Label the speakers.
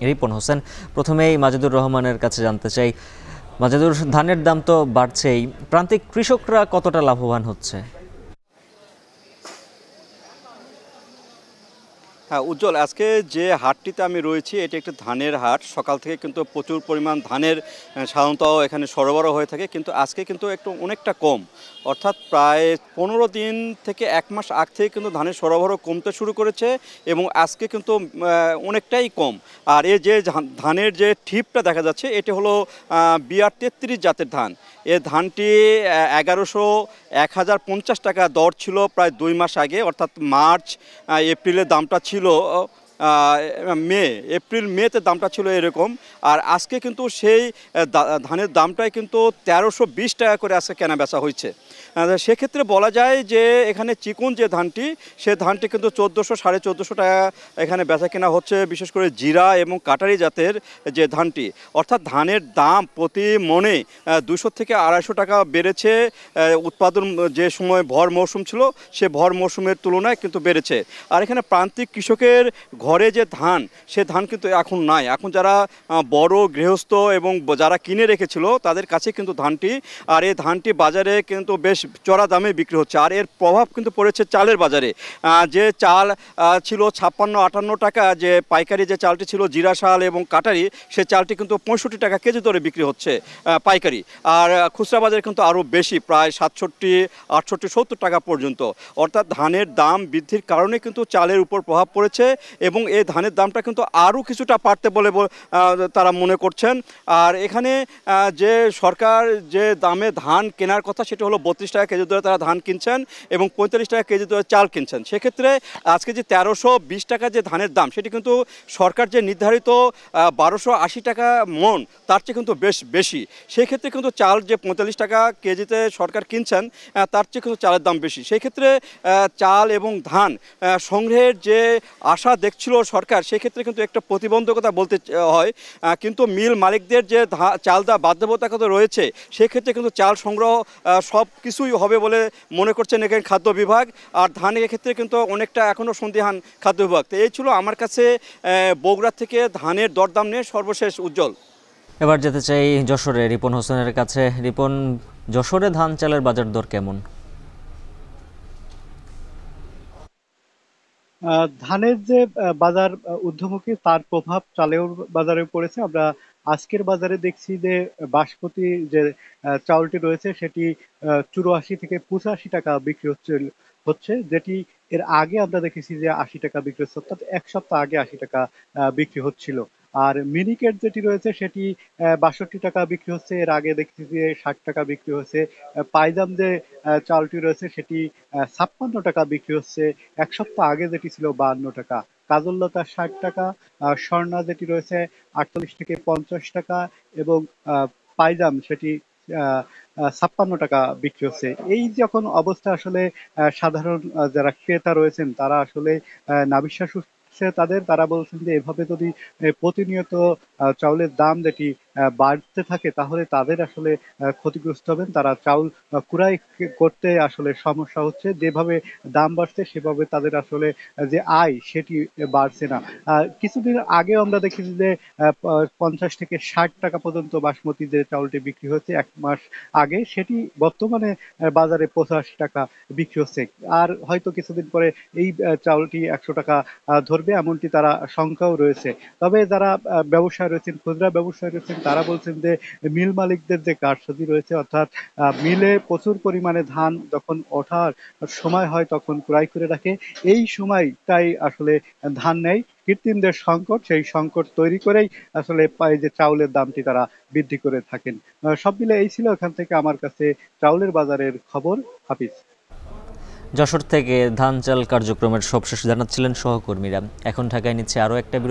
Speaker 1: রিপন হোসেন, প্রথমেই মাজেদুর রহমানের কাছে জানতে চাই, মাজেদুর, ধানের দাম তো বাড়ছেই, প্রান্তিক কৃষকরা কতটা লাভবান হচ্ছে?
Speaker 2: হ্যাঁ উজ্জ্বল, আজকে যে হাটটিতে আমি রয়েছি এটি একটি ধানের হাট। সকাল থেকে কিন্তু প্রচুর পরিমাণ ধানের সাধারণত এখানে সরবরাহ হয়ে থাকে, কিন্তু আজকে কিন্তু একটু অনেকটা কম। অর্থাৎ প্রায় 15 দিন থেকে 1 মাস আগ থেকে কিন্তু ধানের সরবরাহ কমতে শুরু করেছে এবং আজকে কিন্তু অনেকটাই কম। আর এই যে ধানের যে ঠিপটা দেখা যাচ্ছে এটি হলো BR-33 জাতের ধান। এ ধানটি 1150 টাকা দর ছিল প্রায় 2 মাস আগে, অর্থাৎ মার্চ এপ্রিলের দামটা ছিল এপ্রিল মেতে দামটা ছিল এরকম। আর আজকে কিন্তু সেই ধানের দামটাই কিন্তু 1320 টাকা করে আজকে কেনা বেচা হয়েছে। সেক্ষেত্রে বলা যায় যে এখানে চিকন যে ধানটি, সে ধানটি কিন্তু 1400 1450 টাকা এখানে বেচা কেনা হচ্ছে, বিশেষ করে জিরা এবং কাটারি জাতের যে ধানটি। অর্থাৎ ধানের দাম প্রতি মনে 200 থেকে 250 টাকা বেড়েছে। উৎপাদন যে সময় ভর মৌসুম ছিল সে ভর মৌসুমের তুলনায় কিন্তু বেড়েছে। আর এখানে প্রান্তিক কৃষকের ঘরে যে ধান, সে ধান কিন্তু এখন নাই। এখন যারা বড় গৃহস্থ এবং যারা কিনে রেখেছিল তাদের কাছে কিন্তু ধানটি, আর এই ধানটি বাজারে কিন্তু বেশ চড়া দামে বিক্রি হচ্ছে। আর এর প্রভাব কিন্তু পড়েছে চালের বাজারে। যে চাল ছিল 56-58 টাকা, যে পাইকারি যে চালটি ছিল জিরা শাল এবং কাটারি, সে চালটি কিন্তু 65 টাকা কেজি দরে বিক্রি হচ্ছে পাইকারি। আর খুচরা বাজারে কিন্তু আরও বেশি, প্রায় 67, 68, 70 টাকা পর্যন্ত। অর্থাৎ ধানের দাম বৃদ্ধির কারণে কিন্তু চালের উপর প্রভাব পড়েছে এবং এই ধানের দামটা কিন্তু আরও কিছুটা বাড়তে বলে তারা মনে করছেন। আর এখানে যে সরকার যে দামে ধান কেনার কথা সেটা হলো 32 টাকা কেজি দরে তারা ধান কিনছেন এবং 45 টাকা কেজি দরে চাল কিনছেন। সেক্ষেত্রে আজকে যে 1320 টাকা যে ধানের দাম, সেটি কিন্তু সরকার যে নির্ধারিত 1280 টাকা মন, তার চেয়ে কিন্তু বেশ বেশি। সেক্ষেত্রে কিন্তু চাল যে 45 টাকা কেজিতে সরকার কিনছেন, তার চেয়ে কিন্তু চালের দাম বেশি। সেই ক্ষেত্রে চাল এবং ধান সংগ্রহের যে আশা দেখছিল সরকার, সেক্ষেত্রে কিন্তু একটা প্রতিবন্ধকতা বলতে হয়। কিন্তু মিল মালিকদের যে চাল দেওয়া বাধ্যবাধকতা রয়েছে, সেক্ষেত্রে কিন্তু চাল সংগ্রহ সব কিছুই হবে বলে মনে করছেন এখানে খাদ্য বিভাগ। আর ধানের ক্ষেত্রে কিন্তু অনেকটা এখনও সন্দিহান খাদ্য বিভাগ। তো এই ছিল আমার কাছে বগুড়া থেকে ধানের দরদাম নিয়ে সর্বশেষ। উজ্জ্বল,
Speaker 1: এবার যেতে চাই যশোরে রিপন হোসেনের কাছে। রিপন, যশোরে ধান চালের বাজার দর কেমন?
Speaker 3: ধানের যে বাজার ঊর্ধ্বমুখী, তার প্রভাব চালের বাজারে পড়েছে। আমরা আজকের বাজারে দেখছি যে বাসমতি যে চাউলটি রয়েছে সেটি 84 থেকে 85 টাকা বিক্রি হচ্ছে, যেটি এর আগে আমরা দেখেছি যে 80 টাকা বিক্রি হচ্ছে, অর্থাৎ এক সপ্তাহ আগে 80 টাকা বিক্রি হচ্ছিল। আর মিনিকেট যেটি রয়েছে সেটি 62 টাকা বিক্রি হচ্ছে, এর আগে দেখছি যে 60 টাকা বিক্রি হচ্ছে। পাইজাম যে চাউলটি রয়েছে সেটি 56 টাকা বিক্রি হচ্ছে, এক সপ্তাহ আগে যেটি ছিল 52 টাকা। কাজললতা 60 টাকা, স্বর্ণা যেটি রয়েছে 48 থেকে 50 টাকা, এবং পাইজাম সেটি 56 টাকা বিক্রি হচ্ছে। এই যখন অবস্থা, আসলে সাধারণ যারা ক্রেতা রয়েছেন তারা আসলে নাভিশ্বাস উঠছে তাদের। তারা বলছেন যে এভাবে যদি প্রতিনিয়ত চাউলের দাম যেটি বাড়তে থাকে তাহলে তাদের আসলে ক্ষতিগ্রস্ত হবেন। তারা চাউল কুড়াই করতে আসলে সমস্যা হচ্ছে, যেভাবে দাম বাড়ছে সেভাবে তাদের আসলে যে আয় সেটি বাড়ছে না। কিছুদিন আগেও আমরা দেখেছি যে 50 থেকে 60 টাকা পর্যন্ত বাসমতি যে চাউলটি বিক্রি হচ্ছে এক মাস আগে, সেটি বর্তমানে বাজারে 85 টাকা বিক্রি হচ্ছে। আর হয়তো কিছুদিন পরে এই চাউলটি 100 টাকা ধরবে, এমনটি তারা শঙ্কাও রয়েছে। তবে যারা ব্যবসায়ী রয়েছেন, খুচরা ব্যবসায়ী রয়েছেন, তারা বলছেন যে মিল মালিকদের যে কারসাজি রয়েছে, অর্থাৎ মিলে প্রচুর পরিমাণে ধান যখন ওঠার সময় হয় তখন ক্রয় করে রাখে, এই সময়টাই আসলে ধান নেই। কৃত্রিমদের সংকট, সেই সংকট তৈরি করেই আসলে যে চাউলের দামটি তারা বৃদ্ধি করে থাকেন। সব মিলে এই ছিল এখান থেকে আমার কাছে চাউলের বাজারের খবর। হাফিজ।
Speaker 1: যশোর থেকে ধান চাল কার্যক্রমের সবশেষ জানাচ্ছিলেন সহকর্মীরা। এখন ঢাকায় নিচ্ছে আরও একটা বিরতি।